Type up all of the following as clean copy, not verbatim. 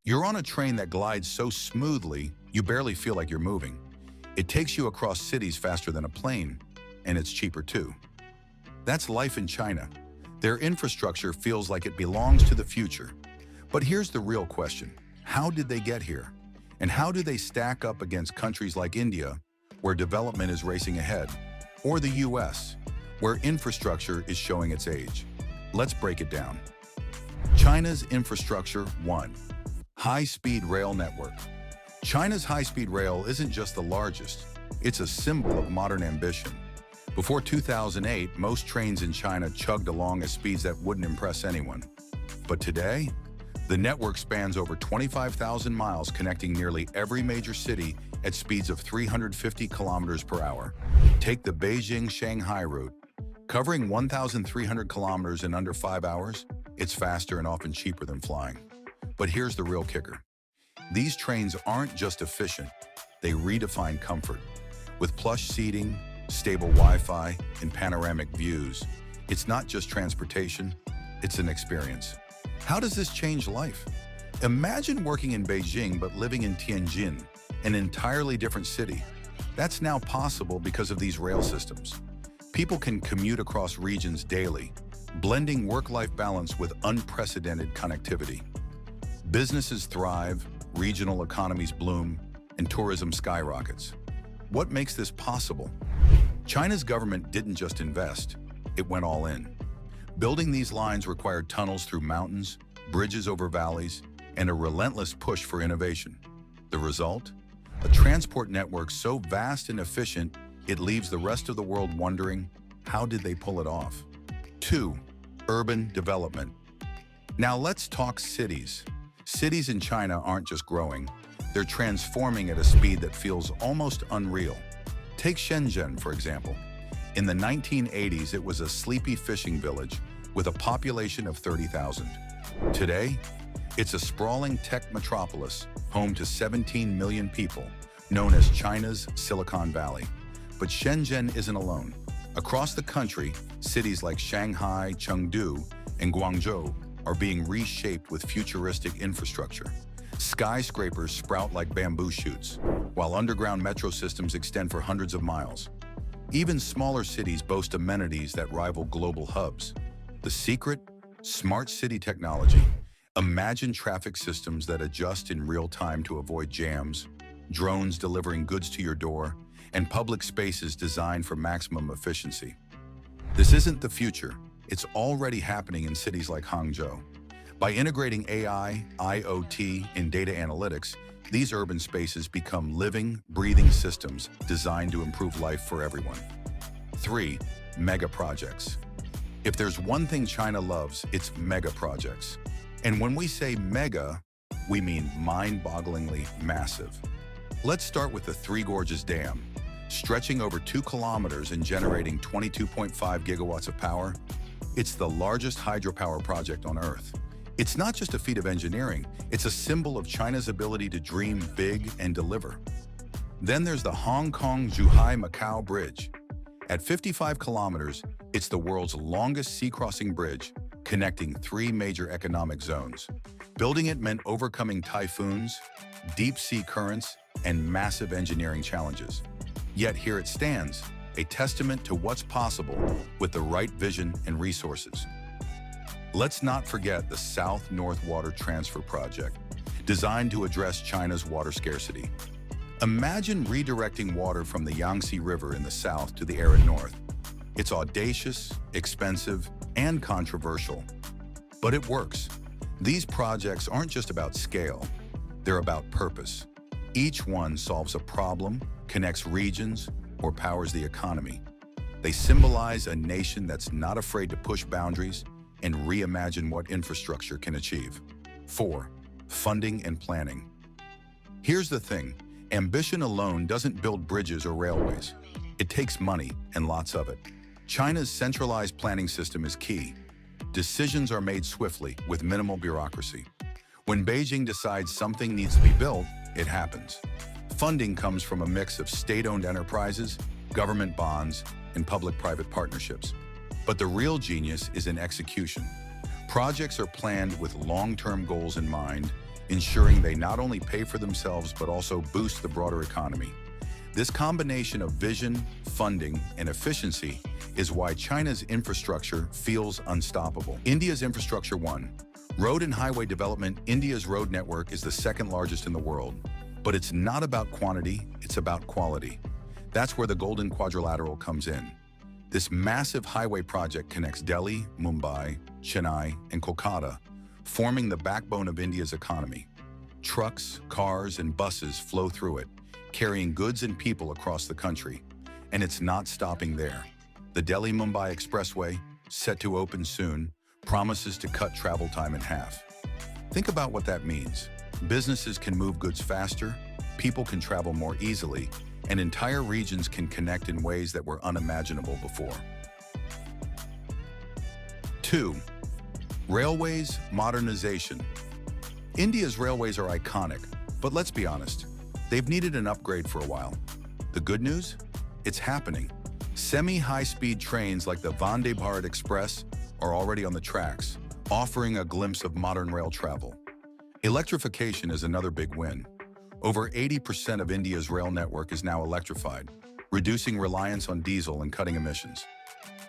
You're on a train that glides so smoothly, you barely feel like you're moving. It takes you across cities faster than a plane, and it's cheaper too. That's life in China. Their infrastructure feels like it belongs to the future. But here's the real question. How did they get here? And how do they stack up against countries like India, where development is racing ahead, or the US, where infrastructure is showing its age? Let's break it down. China's infrastructure. 1. High-speed rail network. China's high-speed rail isn't just the largest, it's a symbol of modern ambition. Before 2008, most trains in China chugged along at speeds that wouldn't impress anyone. But today, the network spans over 25,000 miles, connecting nearly every major city at speeds of 350 kilometers per hour. Take the Beijing-Shanghai route. Covering 1,300 kilometers in under 5 hours, it's faster and often cheaper than flying. But here's the real kicker. These trains aren't just efficient, they redefine comfort. With plush seating, stable Wi-Fi, and panoramic views, it's not just transportation, it's an experience. How does this change life? Imagine working in Beijing but living in Tianjin, an entirely different city. That's now possible because of these rail systems. People can commute across regions daily, blending work-life balance with unprecedented connectivity. Businesses thrive, regional economies bloom, and tourism skyrockets. What makes this possible? China's government didn't just invest, it went all in. Building these lines required tunnels through mountains, bridges over valleys, and a relentless push for innovation. The result? A transport network so vast and efficient, it leaves the rest of the world wondering, how did they pull it off? 2. Urban development. Now let's talk cities. Cities in China aren't just growing, they're transforming at a speed that feels almost unreal. Take Shenzhen, for example. In the 1980s, it was a sleepy fishing village with a population of 30,000. Today, it's a sprawling tech metropolis, home to 17 million people, known as China's Silicon Valley. But Shenzhen isn't alone. Across the country, cities like Shanghai, Chengdu, and Guangzhou are being reshaped with futuristic infrastructure. Skyscrapers sprout like bamboo shoots, while underground metro systems extend for hundreds of miles. Even smaller cities boast amenities that rival global hubs. The secret? Smart city technology. Imagine traffic systems that adjust in real time to avoid jams, drones delivering goods to your door, and public spaces designed for maximum efficiency. This isn't the future. It's already happening in cities like Hangzhou. By integrating AI, IoT, and data analytics, these urban spaces become living, breathing systems designed to improve life for everyone. 3. Mega projects. If there's one thing China loves, it's mega projects. And when we say mega, we mean mind-bogglingly massive. Let's start with the Three Gorges Dam. Stretching over 2 kilometers and generating 22.5 gigawatts of power, it's the largest hydropower project on Earth. It's not just a feat of engineering, it's a symbol of China's ability to dream big and deliver. Then there's the Hong Kong-Zhuhai-Macau Bridge. At 55 kilometers, it's the world's longest sea-crossing bridge, connecting 3 major economic zones. Building it meant overcoming typhoons, deep-sea currents, and massive engineering challenges. Yet here it stands, a testament to what's possible with the right vision and resources. Let's not forget the South-North Water Transfer Project, designed to address China's water scarcity. Imagine redirecting water from the Yangtze River in the south to the arid north. It's audacious, expensive, and controversial. But it works. These projects aren't just about scale, they're about purpose. Each one solves a problem, connects regions, or powers the economy. They symbolize a nation that's not afraid to push boundaries and reimagine what infrastructure can achieve. 4. Funding and planning. Here's the thing, ambition alone doesn't build bridges or railways. It takes money, and lots of it. China's centralized planning system is key. Decisions are made swiftly, with minimal bureaucracy. When Beijing decides something needs to be built, it happens. Funding comes from a mix of state-owned enterprises, government bonds, and public-private partnerships. But the real genius is in execution. Projects are planned with long-term goals in mind, ensuring they not only pay for themselves but also boost the broader economy. This combination of vision, funding, and efficiency is why China's infrastructure feels unstoppable. India's infrastructure. 1. Road and highway development. India's road network is the second largest in the world. But it's not about quantity, it's about quality. That's where the Golden Quadrilateral comes in. This massive highway project connects Delhi, Mumbai, Chennai, and Kolkata, forming the backbone of India's economy. Trucks, cars, and buses flow through it, carrying goods and people across the country. And it's not stopping there. The Delhi-Mumbai Expressway, set to open soon, promises to cut travel time in half. Think about what that means. Businesses can move goods faster, people can travel more easily, and entire regions can connect in ways that were unimaginable before. 2. Railways modernization. India's railways are iconic, but let's be honest, they've needed an upgrade for a while. The good news? It's happening. Semi-high-speed trains like the Vande Bharat Express are already on the tracks, offering a glimpse of modern rail travel. Electrification is another big win. Over 80% of India's rail network is now electrified, reducing reliance on diesel and cutting emissions.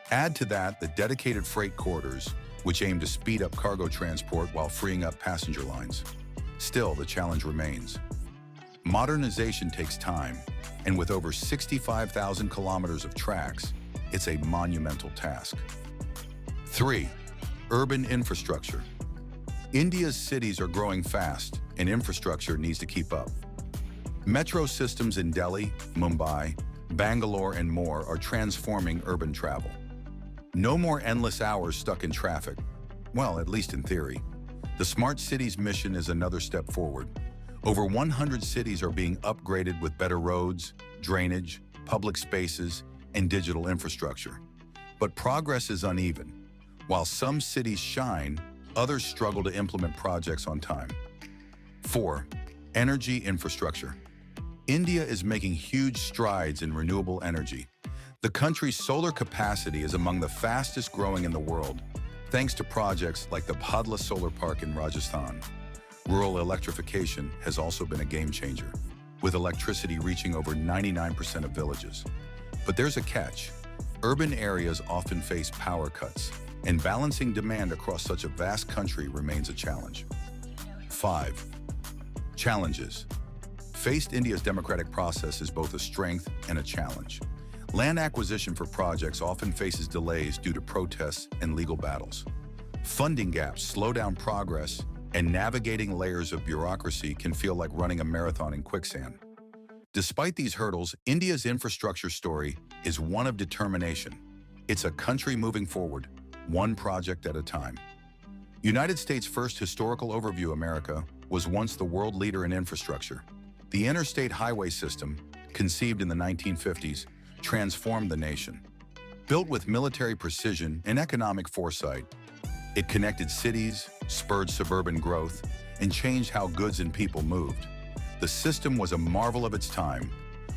Add to that the dedicated freight corridors, which aim to speed up cargo transport while freeing up passenger lines. Still, the challenge remains. Modernization takes time, and with over 65,000 kilometers of tracks, it's a monumental task. 3. Urban infrastructure. India's cities are growing fast, and infrastructure needs to keep up. Metro systems in Delhi, Mumbai, Bangalore, and more are transforming urban travel. No more endless hours stuck in traffic. Well, at least in theory. The Smart Cities mission is another step forward. Over 100 cities are being upgraded with better roads, drainage, public spaces, and digital infrastructure. But progress is uneven. While some cities shine, others struggle to implement projects on time. 4. Energy infrastructure. India is making huge strides in renewable energy. The country's solar capacity is among the fastest growing in the world, thanks to projects like the Bhadla Solar Park in Rajasthan. Rural electrification has also been a game changer, with electricity reaching over 99% of villages. But there's a catch. Urban areas often face power cuts, and balancing demand across such a vast country remains a challenge. 5. Challenges. Faced India's democratic process is both a strength and a challenge. Land acquisition for projects often faces delays due to protests and legal battles. Funding gaps slow down progress, and navigating layers of bureaucracy can feel like running a marathon in quicksand. Despite these hurdles, India's infrastructure story is one of determination. It's a country moving forward, one project at a time. United States' first historical overview. America was once the world leader in infrastructure. The interstate highway system, conceived in the 1950s, transformed the nation. Built with military precision and economic foresight, it connected cities, spurred suburban growth, and changed how goods and people moved. The system was a marvel of its time.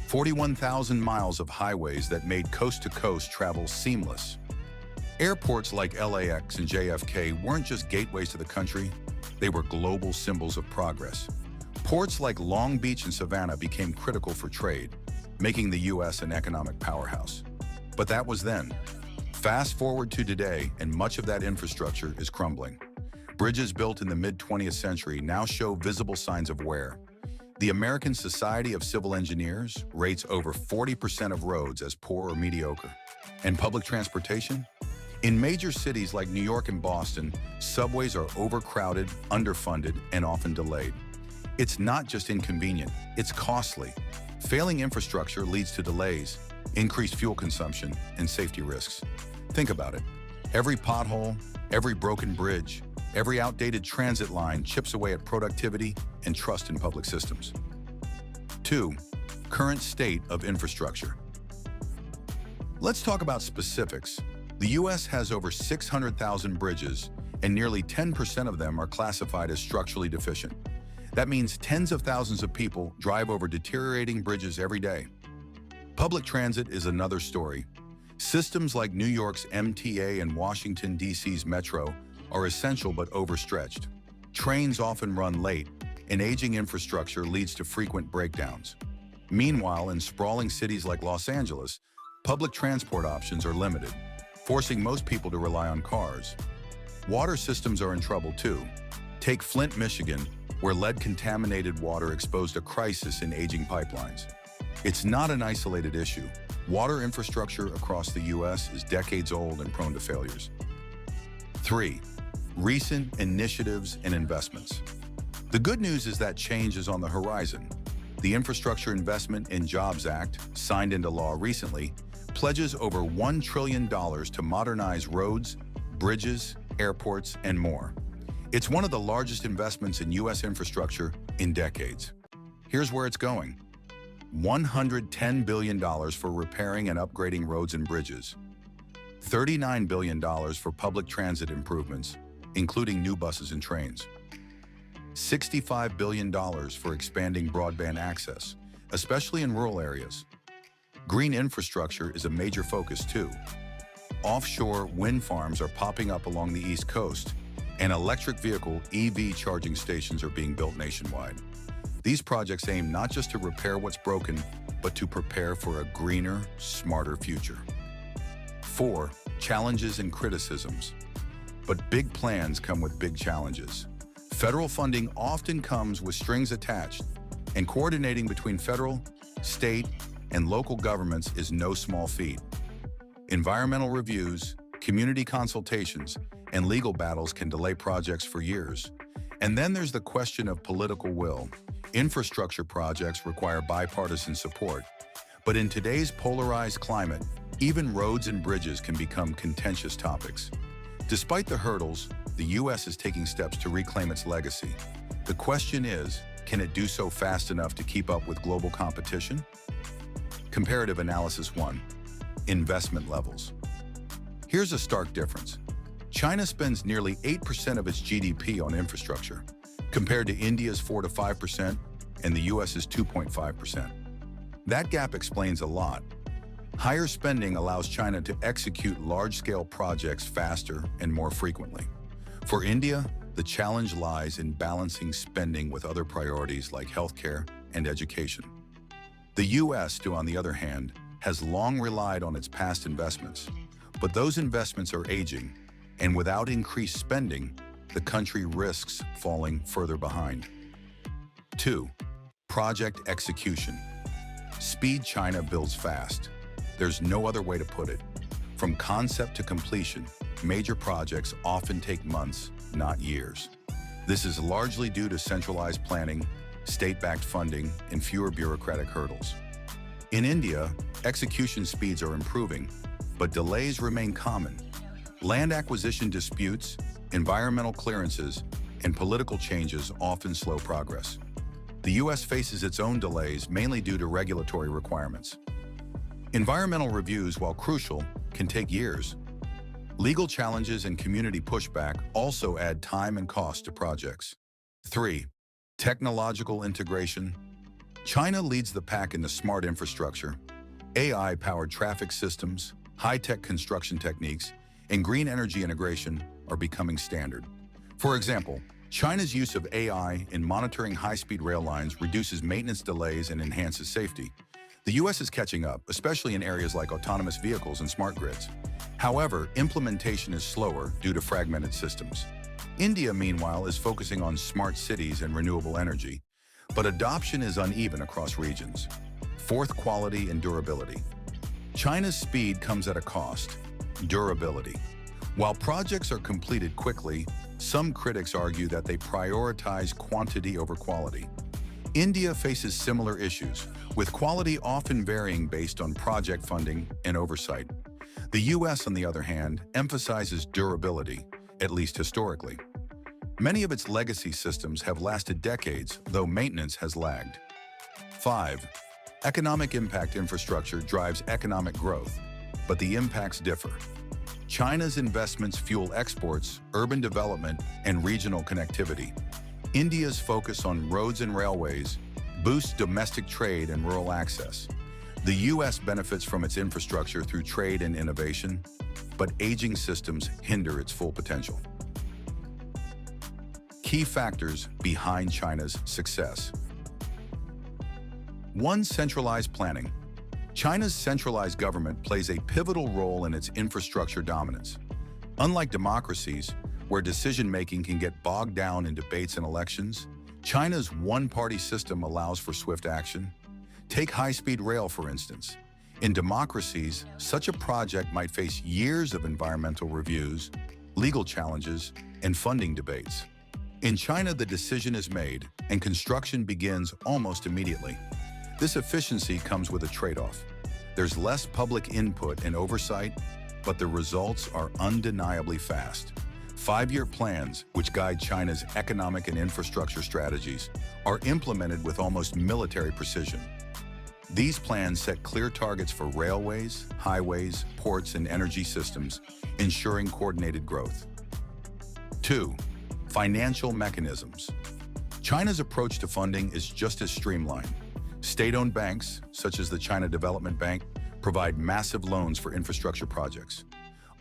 41,000 miles of highways that made coast-to-coast travel seamless. Airports like LAX and JFK weren't just gateways to the country, they were global symbols of progress. Ports like Long Beach and Savannah became critical for trade, making the U.S. an economic powerhouse. But that was then. Fast forward to today, and much of that infrastructure is crumbling. Bridges built in the mid-20th century now show visible signs of wear. The American Society of Civil Engineers rates over 40% of roads as poor or mediocre. And public transportation? In major cities like New York and Boston, subways are overcrowded, underfunded, and often delayed. It's not just inconvenient, it's costly. Failing infrastructure leads to delays, increased fuel consumption, and safety risks. Think about it. Every pothole, every broken bridge, every outdated transit line chips away at productivity and trust in public systems. 2. Current state of infrastructure. Let's talk about specifics. The U.S. has over 600,000 bridges, and nearly 10% of them are classified as structurally deficient. That means tens of thousands of people drive over deteriorating bridges every day. Public transit is another story. Systems like New York's MTA and Washington, D.C.'s Metro are essential but overstretched. Trains often run late, and aging infrastructure leads to frequent breakdowns. Meanwhile, in sprawling cities like Los Angeles, public transport options are limited, forcing most people to rely on cars. Water systems are in trouble too. Take Flint, Michigan, where lead-contaminated water exposed a crisis in aging pipelines. It's not an isolated issue. Water infrastructure across the U.S. is decades old and prone to failures. 3. Recent initiatives and investments. The good news is that change is on the horizon. The Infrastructure Investment and Jobs Act, signed into law recently, pledges over $1 trillion to modernize roads, bridges, airports, and more. It's one of the largest investments in U.S. infrastructure in decades. Here's where it's going. $110 billion for repairing and upgrading roads and bridges. $39 billion for public transit improvements, including new buses and trains. $65 billion for expanding broadband access, especially in rural areas. Green infrastructure is a major focus too. Offshore wind farms are popping up along the East Coast, and electric vehicle EV charging stations are being built nationwide. These projects aim not just to repair what's broken, but to prepare for a greener, smarter future. 4. Challenges and criticisms. But big plans come with big challenges. Federal funding often comes with strings attached, and coordinating between federal, state, and local governments is no small feat. Environmental reviews, community consultations, and legal battles can delay projects for years. And then there's the question of political will. Infrastructure projects require bipartisan support. But in today's polarized climate, even roads and bridges can become contentious topics. Despite the hurdles, the U.S. is taking steps to reclaim its legacy. The question is, can it do so fast enough to keep up with global competition? Comparative Analysis 1. Investment levels. Here's a stark difference. China spends nearly 8% of its GDP on infrastructure, compared to India's 4 to 5% and the U.S.'s 2.5%. That gap explains a lot. Higher spending allows China to execute large-scale projects faster and more frequently. For India, the challenge lies in balancing spending with other priorities like healthcare and education. The U.S., on the other hand, has long relied on its past investments, but those investments are aging, and without increased spending, the country risks falling further behind. 2. Project execution. Speed China builds fast. There's no other way to put it. From concept to completion, major projects often take months, not years. This is largely due to centralized planning, state-backed funding, and fewer bureaucratic hurdles. In India, execution speeds are improving, but delays remain common. Land acquisition disputes, environmental clearances, and political changes often slow progress. The U.S. faces its own delays mainly due to regulatory requirements. Environmental reviews, while crucial, can take years. Legal challenges and community pushback also add time and cost to projects. 3. Technological integration. China leads the pack in the smart infrastructure. AI-powered traffic systems, high-tech construction techniques, and green energy integration are becoming standard. For example, China's use of AI in monitoring high-speed rail lines reduces maintenance delays and enhances safety. The U.S. is catching up, especially in areas like autonomous vehicles and smart grids. However, implementation is slower due to fragmented systems. India, meanwhile, is focusing on smart cities and renewable energy, but adoption is uneven across regions. 4th, quality and durability. China's speed comes at a cost: durability. While projects are completed quickly, some critics argue that they prioritize quantity over quality. India faces similar issues, with quality often varying based on project funding and oversight. The U.S., on the other hand, emphasizes durability, at least historically. Many of its legacy systems have lasted decades, though maintenance has lagged. 5. Economic impact. Infrastructure drives economic growth, but the impacts differ. China's investments fuel exports, urban development, and regional connectivity. India's focus on roads and railways boosts domestic trade and rural access. The U.S. benefits from its infrastructure through trade and innovation, but aging systems hinder its full potential. Key factors behind China's success. 1. Centralized planning. China's centralized government plays a pivotal role in its infrastructure dominance. Unlike democracies, where decision-making can get bogged down in debates and elections, China's one-party system allows for swift action. Take high-speed rail, for instance. In democracies, such a project might face years of environmental reviews, legal challenges, and funding debates. In China, the decision is made, and construction begins almost immediately. This efficiency comes with a trade-off. There's less public input and oversight, but the results are undeniably fast. 5-year plans, which guide China's economic and infrastructure strategies, are implemented with almost military precision. These plans set clear targets for railways, highways, ports, and energy systems, ensuring coordinated growth. 2. Financial mechanisms. China's approach to funding is just as streamlined. State-owned banks, such as the China Development Bank, provide massive loans for infrastructure projects.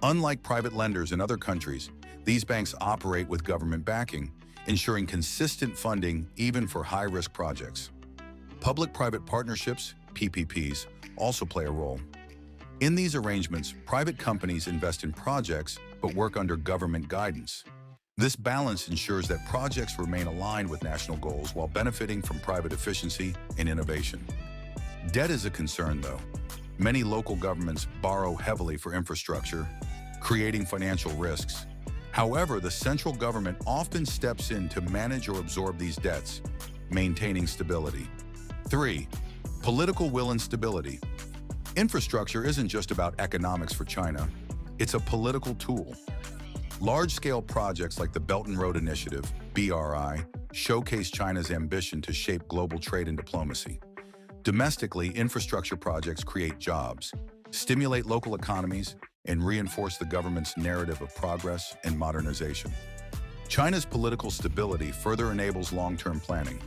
Unlike private lenders in other countries, these banks operate with government backing, ensuring consistent funding even for high-risk projects. Public-private partnerships, PPPs, also play a role. In these arrangements, private companies invest in projects but work under government guidance. This balance ensures that projects remain aligned with national goals while benefiting from private efficiency and innovation. Debt is a concern, though. Many local governments borrow heavily for infrastructure, creating financial risks. However, the central government often steps in to manage or absorb these debts, maintaining stability. 3. Political will and stability. Infrastructure isn't just about economics for China. It's a political tool. Large-scale projects like the Belt and Road Initiative, BRI, showcase China's ambition to shape global trade and diplomacy. Domestically, infrastructure projects create jobs, stimulate local economies, and reinforce the government's narrative of progress and modernization. China's political stability further enables long-term planning.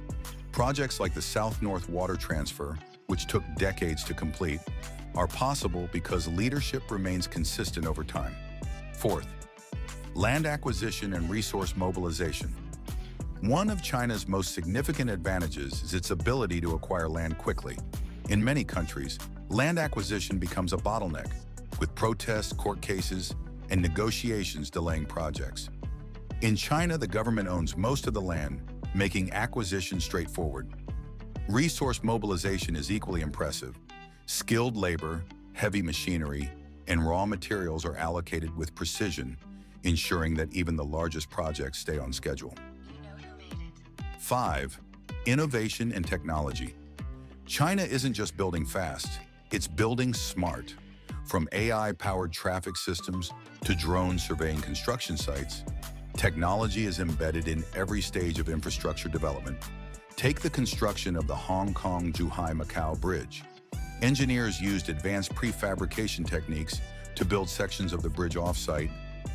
Projects like the South-North Water Transfer, which took decades to complete, are possible because leadership remains consistent over time. 4th, land acquisition and resource mobilization. One of China's most significant advantages is its ability to acquire land quickly. In many countries, land acquisition becomes a bottleneck, with protests, court cases, and negotiations delaying projects. In China, the government owns most of the land, making acquisition straightforward. Resource mobilization is equally impressive. Skilled labor, heavy machinery, and raw materials are allocated with precision, ensuring that even the largest projects stay on schedule. 5. Innovation and technology. China isn't just building fast, it's building smart. From AI-powered traffic systems to drone surveying construction sites, technology is embedded in every stage of infrastructure development. Take the construction of the Hong Kong-Zhuhai-Macau Bridge. Engineers used advanced prefabrication techniques to build sections of the bridge off-site,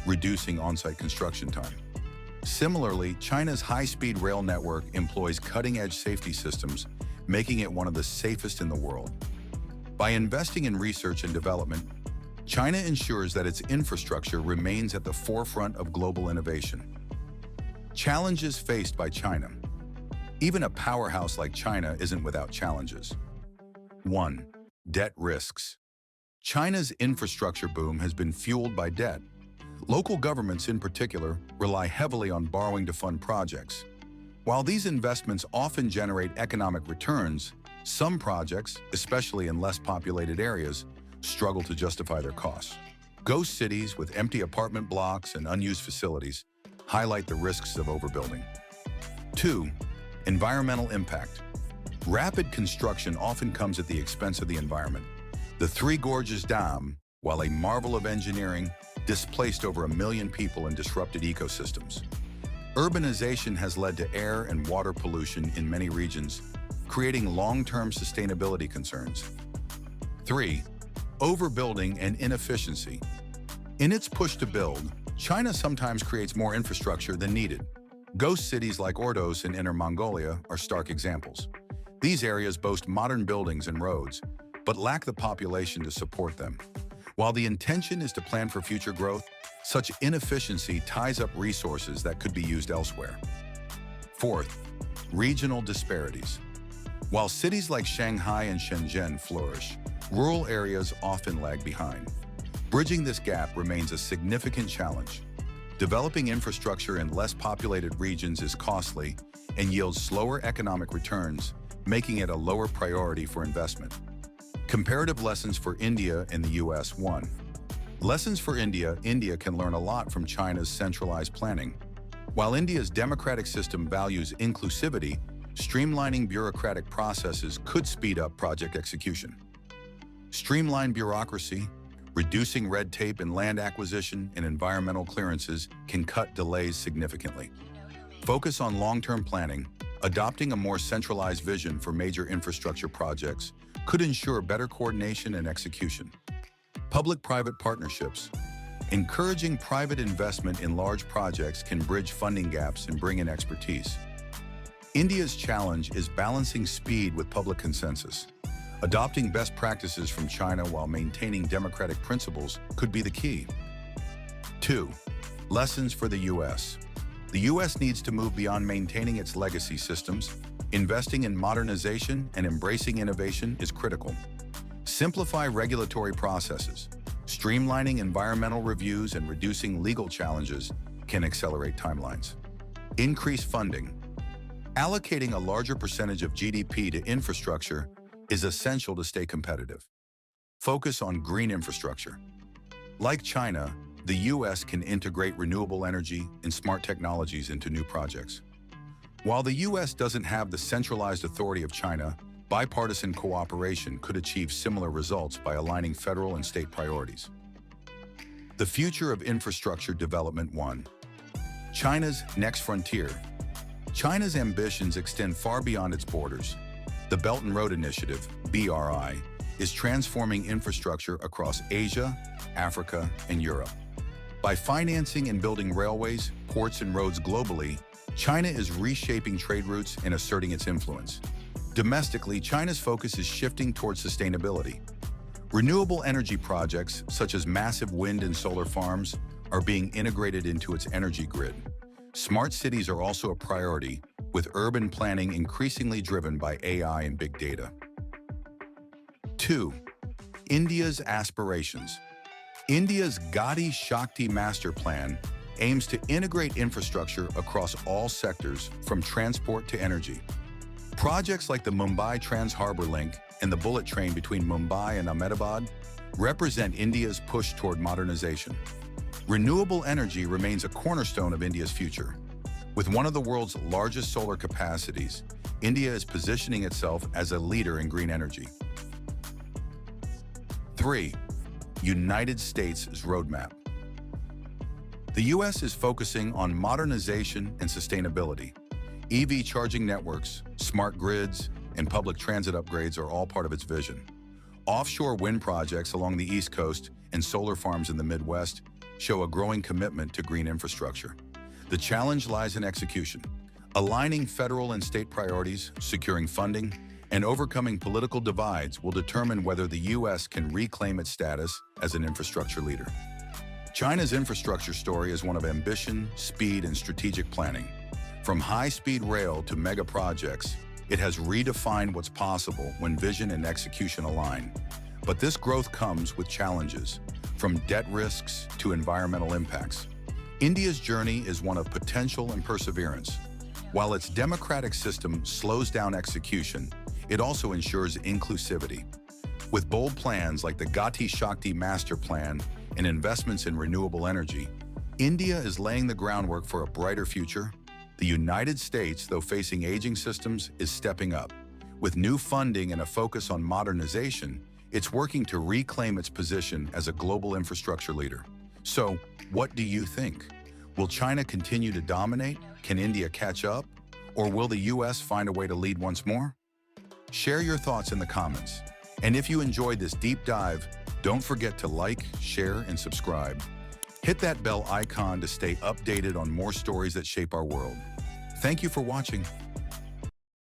reducing on-site construction time. Similarly, China's high-speed rail network employs cutting-edge safety systems, making it one of the safest in the world. By investing in research and development, China ensures that its infrastructure remains at the forefront of global innovation. Challenges faced by China. Even a powerhouse like China isn't without challenges. 1. Debt risks. China's infrastructure boom has been fueled by debt. Local governments, in particular, rely heavily on borrowing to fund projects. While these investments often generate economic returns, some projects, especially in less populated areas, struggle to justify their costs. Ghost cities with empty apartment blocks and unused facilities highlight the risks of overbuilding. 2. Environmental impact. Rapid construction often comes at the expense of the environment. The Three Gorges Dam, while a marvel of engineering, displaced over 1 million people and disrupted ecosystems. Urbanization has led to air and water pollution in many regions, creating long-term sustainability concerns. 3. Overbuilding and inefficiency. In its push to build, China sometimes creates more infrastructure than needed. Ghost cities like Ordos in Inner Mongolia are stark examples. These areas boast modern buildings and roads, but lack the population to support them. While the intention is to plan for future growth, such inefficiency ties up resources that could be used elsewhere. Fourth, regional disparities. While cities like Shanghai and Shenzhen flourish, rural areas often lag behind. Bridging this gap remains a significant challenge. Developing infrastructure in less populated regions is costly and yields slower economic returns, making it a lower priority for investment. Comparative lessons for India and the US. 1. Lessons for India. India can learn a lot from China's centralized planning. While India's democratic system values inclusivity, streamlining bureaucratic processes could speed up project execution. Streamlined bureaucracy, reducing red tape in land acquisition and environmental clearances can cut delays significantly. Focus on long-term planning. Adopting a more centralized vision for major infrastructure projects could ensure better coordination and execution. Public-private partnerships. Encouraging private investment in large projects can bridge funding gaps and bring in expertise. India's challenge is balancing speed with public consensus. Adopting best practices from China while maintaining democratic principles could be the key. 2. Lessons for the U.S. The U.S. needs to move beyond maintaining its legacy systems. Investing in modernization and embracing innovation is critical. Simplify regulatory processes. Streamlining environmental reviews and reducing legal challenges can accelerate timelines. Increase funding. Allocating a larger percentage of GDP to infrastructure is essential to stay competitive. Focus on green infrastructure. Like China, the U.S. can integrate renewable energy and smart technologies into new projects. While the U.S. doesn't have the centralized authority of China, bipartisan cooperation could achieve similar results by aligning federal and state priorities. The future of infrastructure development. 1. China's next frontier. China's ambitions extend far beyond its borders. The Belt and Road Initiative, BRI, is transforming infrastructure across Asia, Africa, and Europe. By financing and building railways, ports, and roads globally, China is reshaping trade routes and asserting its influence. Domestically, China's focus is shifting towards sustainability. Renewable energy projects, such as massive wind and solar farms, are being integrated into its energy grid. Smart cities are also a priority, with urban planning increasingly driven by AI and big data. 2. India's aspirations. India's Gati Shakti Master Plan aims to integrate infrastructure across all sectors, from transport to energy. Projects like the Mumbai Trans-Harbour Link and the bullet train between Mumbai and Ahmedabad represent India's push toward modernization. Renewable energy remains a cornerstone of India's future. With one of the world's largest solar capacities, India is positioning itself as a leader in green energy. 3. United States' roadmap. The U.S. is focusing on modernization and sustainability. EV charging networks, smart grids, and public transit upgrades are all part of its vision. Offshore wind projects along the East Coast and solar farms in the Midwest show a growing commitment to green infrastructure. The challenge lies in execution, aligning federal and state priorities, securing funding, and overcoming political divides will determine whether the U.S. can reclaim its status as an infrastructure leader. China's infrastructure story is one of ambition, speed, and strategic planning. From high-speed rail to mega projects, it has redefined what's possible when vision and execution align. But this growth comes with challenges, from debt risks to environmental impacts. India's journey is one of potential and perseverance. While its democratic system slows down execution, it also ensures inclusivity. With bold plans like the Gati Shakti Master Plan and investments in renewable energy, India is laying the groundwork for a brighter future. The United States, though facing aging systems, is stepping up. With new funding and a focus on modernization, it's working to reclaim its position as a global infrastructure leader. So, what do you think? Will China continue to dominate? Can India catch up? Or will the U.S. find a way to lead once more? Share your thoughts in the comments. And if you enjoyed this deep dive, don't forget to like, share, and subscribe. Hit that bell icon to stay updated on more stories that shape our world. Thank you for watching.